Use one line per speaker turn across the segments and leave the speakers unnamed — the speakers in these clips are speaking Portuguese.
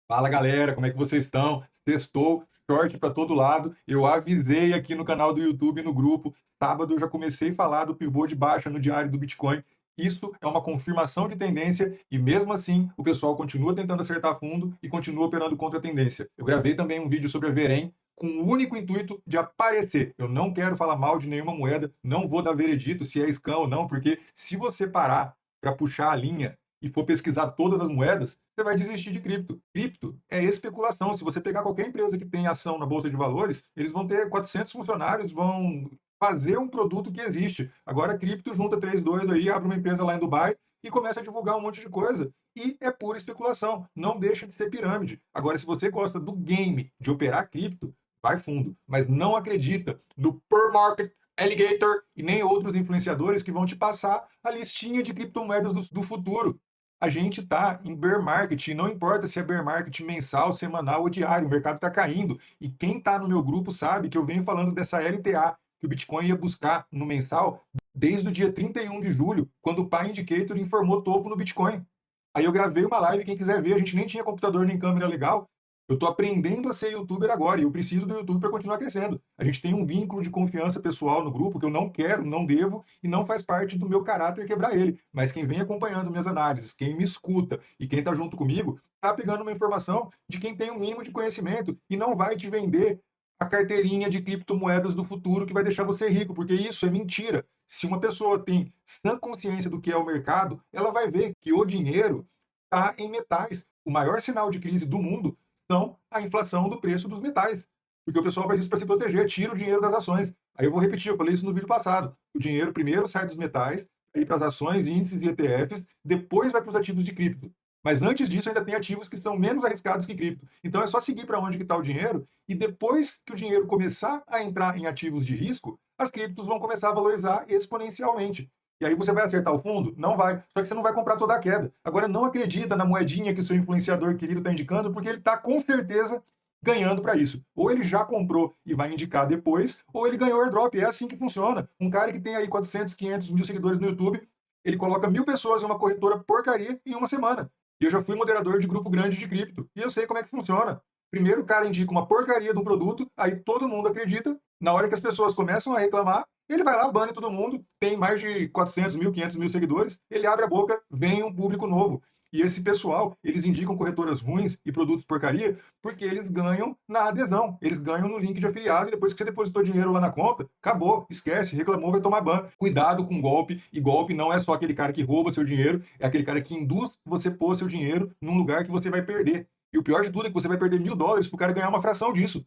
Fala galera, como é que vocês estão? Sextou, short para todo lado. Eu avisei aqui no canal do YouTube, no grupo. Sábado eu já comecei a falar do pivô de baixa no diário do Bitcoin. Isso é uma confirmação de tendência e mesmo assim o pessoal continua tentando acertar fundo e continua operando contra a tendência. Eu gravei também um vídeo sobre a Verem com o único intuito de aparecer. Eu não quero falar mal de nenhuma moeda, não vou dar veredito se é scam ou não, porque se você parar para puxar a linha e for pesquisar todas as moedas, você vai desistir de cripto. Cripto é especulação. Se você pegar qualquer empresa que tem ação na bolsa de valores, eles vão ter 400 funcionários, vão fazer um produto que existe. Agora, cripto junta três doidos aí, abre uma empresa lá em Dubai e começa a divulgar um monte de coisa. E é pura especulação. Não deixa de ser pirâmide. Agora, se você gosta do game de operar cripto, vai fundo. Mas não acredita no per market Alligator e nem outros influenciadores que vão te passar a listinha de criptomoedas do futuro. A gente está em bear market, e não importa se é bear market mensal, semanal ou diário, o mercado está caindo. E quem está no meu grupo sabe que eu venho falando dessa LTA, que o Bitcoin ia buscar no mensal desde o dia 31 de julho, quando o Pi Indicator informou topo no Bitcoin. Aí eu gravei uma live, quem quiser ver, a gente nem tinha computador nem câmera legal. Eu estou aprendendo a ser youtuber agora e eu preciso do YouTube para continuar crescendo. A gente tem um vínculo de confiança pessoal no grupo que eu não quero, não devo e não faz parte do meu caráter quebrar ele. Mas quem vem acompanhando minhas análises, quem me escuta e quem está junto comigo, está pegando uma informação de quem tem um mínimo de conhecimento e não vai te vender a carteirinha de criptomoedas do futuro que vai deixar você rico, porque isso é mentira. Se uma pessoa tem sã consciência do que é o mercado, ela vai ver que o dinheiro está em metais. O maior sinal de crise do mundo são a inflação do preço dos metais. Porque o pessoal faz isso para se proteger, tira o dinheiro das ações. Aí eu vou repetir, eu falei isso no vídeo passado. O dinheiro primeiro sai dos metais, aí para as ações, índices e ETFs, depois vai para os ativos de cripto. Mas antes disso ainda tem ativos que são menos arriscados que cripto. Então é só seguir para onde está o dinheiro e depois que o dinheiro começar a entrar em ativos de risco, as criptos vão começar a valorizar exponencialmente. E aí você vai acertar o fundo? Não vai. Só que você não vai comprar toda a queda. Agora, não acredita na moedinha que o seu influenciador querido está indicando, porque ele está com certeza ganhando para isso. Ou ele já comprou e vai indicar depois, ou ele ganhou airdrop. É assim que funciona. Um cara que tem aí 400, 500 mil seguidores no YouTube, ele coloca 1.000 pessoas em uma corretora porcaria em uma semana. E eu já fui moderador de grupo grande de cripto. E eu sei como é que funciona. Primeiro o cara indica uma porcaria de um produto, aí todo mundo acredita. Na hora que as pessoas começam a reclamar, ele vai lá, bane todo mundo, tem mais de 400 mil, 500 mil seguidores, ele abre a boca, vem um público novo. E esse pessoal, eles indicam corretoras ruins e produtos porcaria porque eles ganham na adesão, eles ganham no link de afiliado e depois que você depositou dinheiro lá na conta, acabou, esquece, reclamou, vai tomar ban. Cuidado com golpe, e golpe não é só aquele cara que rouba seu dinheiro, é aquele cara que induz você pôr seu dinheiro num lugar que você vai perder. E o pior de tudo é que você vai perder $1.000 pro cara ganhar uma fração disso.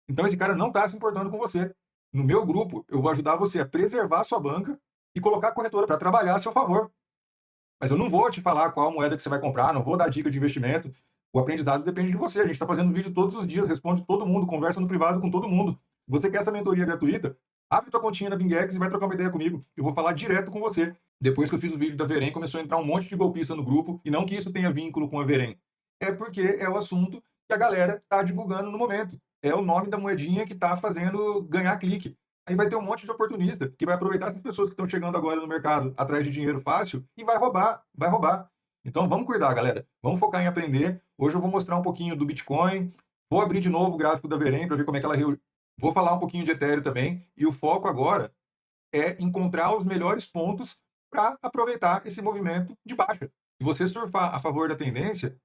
Então esse cara não está se importando com você. No meu grupo, eu vou ajudar você a preservar a sua banca e colocar a corretora para trabalhar a seu favor. Mas eu não vou te falar qual moeda que você vai comprar, não vou dar dica de investimento. O aprendizado depende de você. A gente está fazendo vídeo todos os dias, responde todo mundo, conversa no privado com todo mundo. Se você quer essa mentoria gratuita, abre tua continha na BingX e vai trocar uma ideia comigo. Eu vou falar direto com você. Depois que eu fiz o vídeo da Verem, começou a entrar um monte de golpista no grupo, e não que isso tenha vínculo com a Verem. É porque é o assunto que a galera está divulgando no momento. É o nome da moedinha que está fazendo ganhar clique. Aí vai ter um monte de oportunista que vai aproveitar essas pessoas que estão chegando agora no mercado atrás de dinheiro fácil e vai roubar, vai roubar. Então vamos cuidar, galera. Vamos focar em aprender. Hoje eu vou mostrar um pouquinho do Bitcoin. Vou abrir de novo o gráfico da Verem para ver como é que ela. Vou falar um pouquinho de Ethereum também. E o foco agora é encontrar os melhores pontos para aproveitar esse movimento de baixa. Se você surfar a favor da tendência,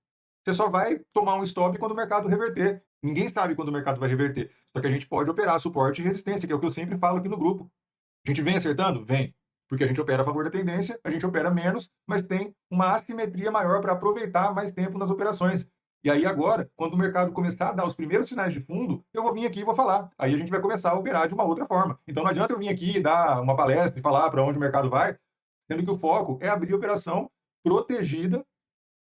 você só vai tomar um stop quando o mercado reverter. Ninguém sabe quando o mercado vai reverter. Só que a gente pode operar suporte e resistência, que é o que eu sempre falo aqui no grupo. A gente vem acertando? Vem. Porque a gente opera a favor da tendência, a gente opera menos, mas tem uma assimetria maior para aproveitar mais tempo nas operações. E aí agora, quando o mercado começar a dar os primeiros sinais de fundo, eu vou vir aqui e vou falar. Aí a gente vai começar a operar de uma outra forma. Então não adianta eu vir aqui e dar uma palestra e falar para onde o mercado vai, sendo que o foco é abrir a operação protegida,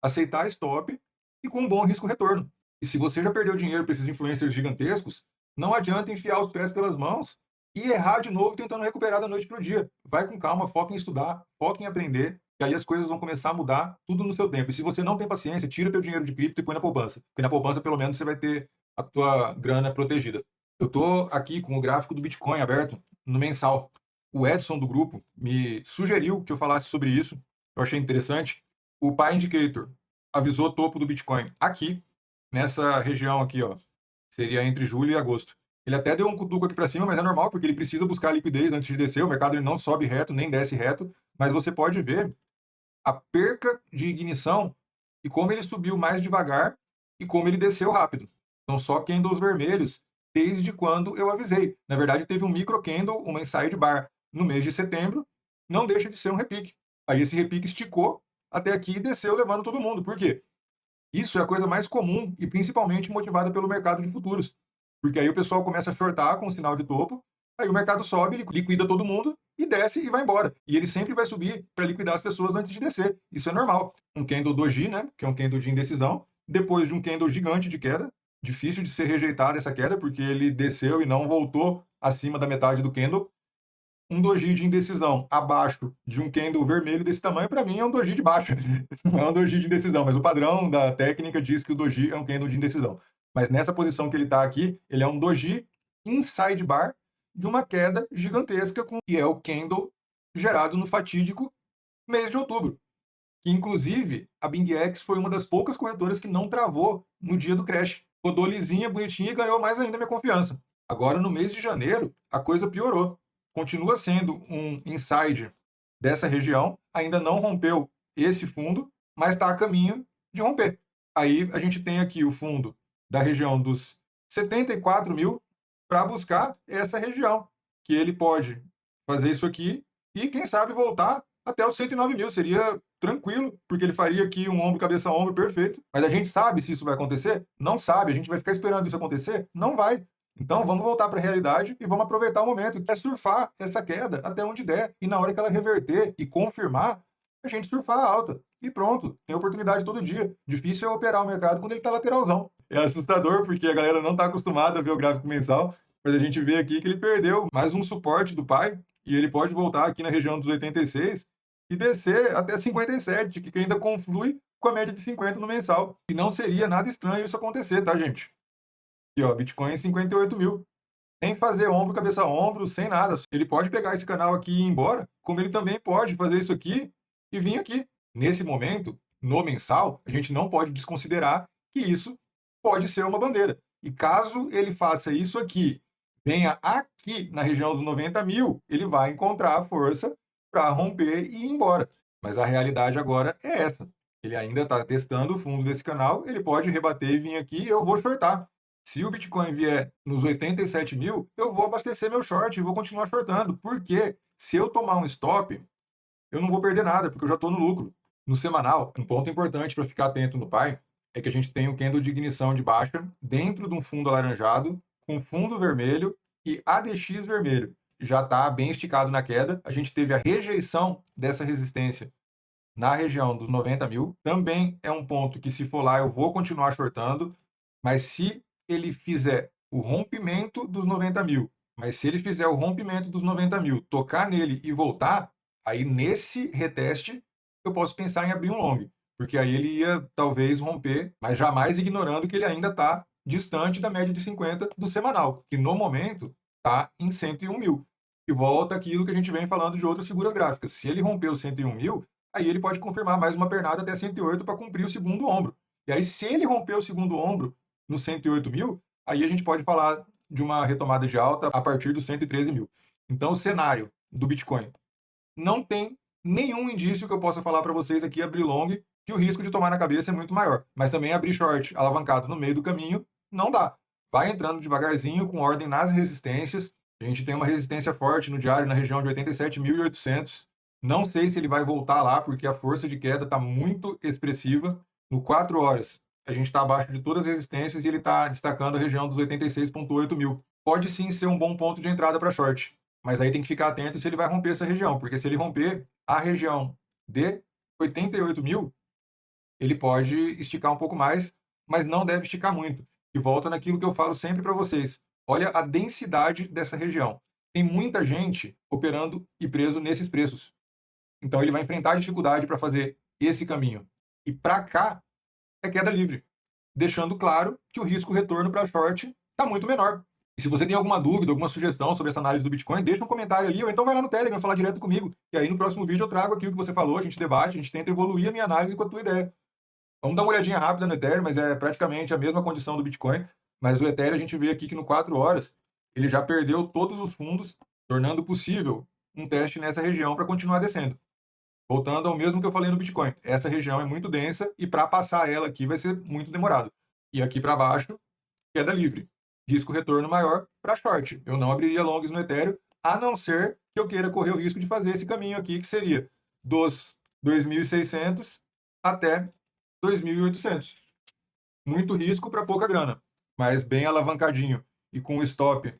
aceitar stop e com um bom risco-retorno. E se você já perdeu dinheiro para esses influencers gigantescos, não adianta enfiar os pés pelas mãos e errar de novo tentando recuperar da noite para o dia. Vai com calma, foca em estudar, foca em aprender, e aí as coisas vão começar a mudar tudo no seu tempo. E se você não tem paciência, tira teu dinheiro de cripto e põe na poupança. Porque na poupança, pelo menos, você vai ter a tua grana protegida. Eu estou aqui com o gráfico do Bitcoin aberto no mensal. O Edson do grupo me sugeriu que eu falasse sobre isso. Eu achei interessante. O Pi Indicator avisou o topo do Bitcoin aqui, nessa região aqui, ó. Seria entre julho e agosto. Ele até deu um cutuco aqui para cima, mas é normal, porque ele precisa buscar liquidez antes de descer. O mercado ele não sobe reto, nem desce reto. Mas você pode ver a perca de ignição e como ele subiu mais devagar e como ele desceu rápido. São só candles vermelhos desde quando eu avisei. Na verdade, teve um micro candle, uma inside bar no mês de setembro, não deixa de ser um repique. Aí esse repique esticou até aqui e desceu levando todo mundo. Por quê? Isso é a coisa mais comum e principalmente motivada pelo mercado de futuros. Porque aí o pessoal começa a shortar com o sinal de topo, aí o mercado sobe, liquida todo mundo e desce e vai embora. E ele sempre vai subir para liquidar as pessoas antes de descer. Isso é normal. Um candle doji, né, que é um candle de indecisão, depois de um candle gigante de queda, difícil de ser rejeitado essa queda, porque ele desceu e não voltou acima da metade do candle. Um doji de indecisão abaixo de um candle vermelho desse tamanho, para mim é um doji de baixo. Não é um doji de indecisão, mas o padrão da técnica diz que o doji é um candle de indecisão. Mas nessa posição que ele está aqui, ele é um doji inside bar de uma queda gigantesca, que é o candle gerado no fatídico mês de outubro. Que, inclusive, a BingX foi uma das poucas corretoras que não travou no dia do crash. Rodou lisinha, bonitinha e ganhou mais ainda minha confiança. Agora, no mês de janeiro, a coisa piorou. Continua sendo um inside dessa região, ainda não rompeu esse fundo, mas está a caminho de romper. Aí a gente tem aqui o fundo da região dos 74 mil para buscar essa região, que ele pode fazer isso aqui e, quem sabe, voltar até os 109 mil. Seria tranquilo, porque ele faria aqui um ombro, cabeça a ombro perfeito. Mas a gente sabe se isso vai acontecer? Não sabe. A gente vai ficar esperando isso acontecer? Não vai. Então vamos voltar para a realidade e vamos aproveitar o momento, que é surfar essa queda até onde der. E na hora que ela reverter e confirmar, a gente surfar a alta. E pronto, tem oportunidade todo dia. Difícil é operar o mercado quando ele está lateralzão. É assustador, porque a galera não está acostumada a ver o gráfico mensal, mas a gente vê aqui que ele perdeu mais um suporte do pai, e ele pode voltar aqui na região dos 86 e descer até 57, que ainda conflui com a média de 50 no mensal. E não seria nada estranho isso acontecer, tá, gente? Aqui, ó, Bitcoin em 58 mil. Sem fazer ombro, cabeça a ombro, sem nada. Ele pode pegar esse canal aqui e ir embora, como ele também pode fazer isso aqui e vir aqui. Nesse momento, no mensal, a gente não pode desconsiderar que isso pode ser uma bandeira. E caso ele faça isso aqui, venha aqui na região dos 90 mil, ele vai encontrar a força para romper e ir embora. Mas a realidade agora é essa. Ele ainda está testando o fundo desse canal, ele pode rebater e vir aqui e eu vou shortar. Se o Bitcoin vier nos 87 mil, eu vou abastecer meu short e vou continuar shortando. Porque se eu tomar um stop, eu não vou perder nada, porque eu já estou no lucro. No semanal, um ponto importante para ficar atento no PAI é que a gente tem um candle de ignição de baixa dentro de um fundo alaranjado, com fundo vermelho e ADX vermelho. Já está bem esticado na queda. A gente teve a rejeição dessa resistência na região dos 90 mil. Também é um ponto que, se for lá, eu vou continuar shortando. Mas se ele fizer o rompimento dos 90 mil, mas se ele fizer o rompimento dos 90 mil, tocar nele e voltar, aí nesse reteste eu posso pensar em abrir um long, porque aí ele ia talvez romper, mas jamais ignorando que ele ainda está distante da média de 50 do semanal, que no momento está em 101 mil. E volta aquilo que a gente vem falando de outras figuras gráficas. Se ele romper os 101 mil, aí ele pode confirmar mais uma pernada até 108 para cumprir o segundo ombro. E aí, se ele romper o segundo ombro nos 108 mil, aí a gente pode falar de uma retomada de alta a partir dos 113 mil. Então, o cenário do Bitcoin não tem nenhum indício que eu possa falar para vocês aqui, abrir long, que o risco de tomar na cabeça é muito maior. Mas também abrir short alavancado no meio do caminho, não dá. Vai entrando devagarzinho, com ordem nas resistências. A gente tem uma resistência forte no diário na região de 87.800. Não sei se ele vai voltar lá, porque a força de queda está muito expressiva. No 4 horas, a gente está abaixo de todas as resistências e ele está destacando a região dos 86.8 mil. Pode sim ser um bom ponto de entrada para short, mas aí tem que ficar atento se ele vai romper essa região, porque se ele romper a região de 88 mil, ele pode esticar um pouco mais, mas não deve esticar muito. E volta naquilo que eu falo sempre para vocês. Olha a densidade dessa região. Tem muita gente operando e preso nesses preços. Então ele vai enfrentar dificuldade para fazer esse caminho. E para cá é queda livre, deixando claro que o risco retorno para short está muito menor. E se você tem alguma dúvida, alguma sugestão sobre essa análise do Bitcoin, deixa um comentário ali, ou então vai lá no Telegram falar direto comigo. E aí no próximo vídeo eu trago aqui o que você falou, a gente debate, a gente tenta evoluir a minha análise com a tua ideia. Vamos dar uma olhadinha rápida no Ethereum, mas é praticamente a mesma condição do Bitcoin. Mas o Ethereum a gente vê aqui que no 4 horas ele já perdeu todos os fundos, tornando possível um teste nessa região para continuar descendo. Voltando ao mesmo que eu falei no Bitcoin, essa região é muito densa e para passar ela aqui vai ser muito demorado. E aqui para baixo, queda livre. Risco retorno maior para short. Eu não abriria longs no Ethereum, a não ser que eu queira correr o risco de fazer esse caminho aqui, que seria dos 2.600 até 2.800. Muito risco para pouca grana, mas bem alavancadinho e com o stop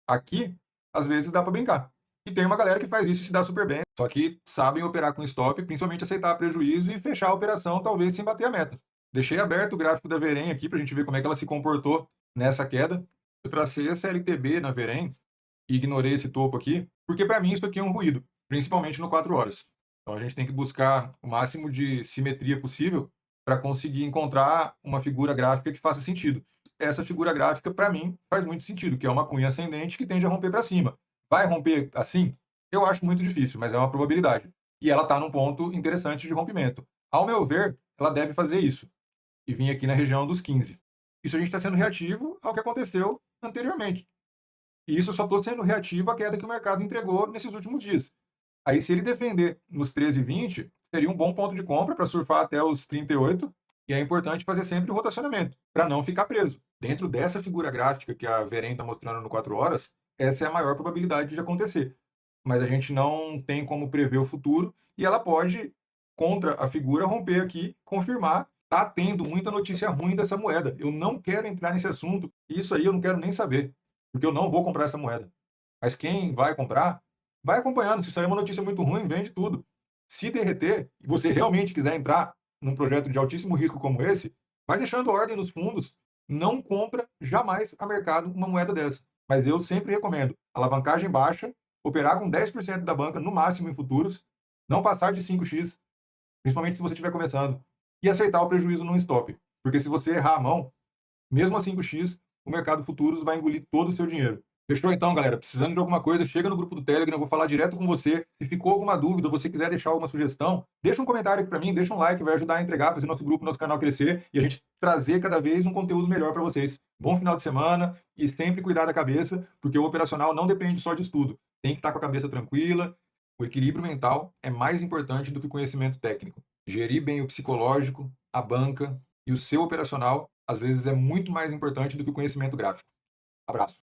aqui, às vezes dá para brincar. E tem uma galera que faz isso e se dá super bem, só que sabem operar com stop, principalmente aceitar prejuízo e fechar a operação, talvez sem bater a meta. Deixei aberto o gráfico da Verem aqui para a gente ver como é que ela se comportou nessa queda. Eu tracei essa LTB na Verem e ignorei esse topo aqui, porque para mim isso aqui é um ruído, principalmente no 4 horas. Então a gente tem que buscar o máximo de simetria possível para conseguir encontrar uma figura gráfica que faça sentido. Essa figura gráfica, para mim, faz muito sentido, que é uma cunha ascendente que tende a romper para cima. Vai romper assim? Eu acho muito difícil, mas é uma probabilidade. E ela está num ponto interessante de rompimento. Ao meu ver, ela deve fazer isso e vir aqui na região dos 15. Isso a gente está sendo reativo ao que aconteceu anteriormente. E isso eu só estou sendo reativo à queda que o mercado entregou nesses últimos dias. Aí, se ele defender nos 13,20, seria um bom ponto de compra para surfar até os 38, e é importante fazer sempre o rotacionamento, para não ficar preso. Dentro dessa figura gráfica que a Verem está mostrando no 4 horas, essa é a maior probabilidade de acontecer. Mas a gente não tem como prever o futuro, e ela pode, contra a figura, romper aqui, confirmar. Está tendo muita notícia ruim dessa moeda. Eu não quero entrar nesse assunto, e isso aí eu não quero nem saber, porque eu não vou comprar essa moeda. Mas quem vai comprar, vai acompanhando. Se sair uma notícia muito ruim, vende tudo. Se derreter e você realmente quiser entrar num projeto de altíssimo risco como esse, vai deixando ordem nos fundos. Não compra jamais a mercado uma moeda dessa. Mas eu sempre recomendo alavancagem baixa, operar com 10% da banca no máximo em futuros, não passar de 5x, principalmente se você estiver começando, e aceitar o prejuízo num stop. Porque se você errar a mão, mesmo a 5x, o mercado futuros vai engolir todo o seu dinheiro. Fechou então, galera? Precisando de alguma coisa, chega no grupo do Telegram, eu vou falar direto com você. Se ficou alguma dúvida, ou você quiser deixar alguma sugestão, deixa um comentário aqui para mim, deixa um like, vai ajudar a entregar, fazer nosso grupo, nosso canal crescer e a gente trazer cada vez um conteúdo melhor para vocês. Bom final de semana e sempre cuidar da cabeça, porque o operacional não depende só de estudo. Tem que estar com a cabeça tranquila. O equilíbrio mental é mais importante do que o conhecimento técnico. Gerir bem o psicológico, a banca e o seu operacional, às vezes, é muito mais importante do que o conhecimento gráfico. Abraço.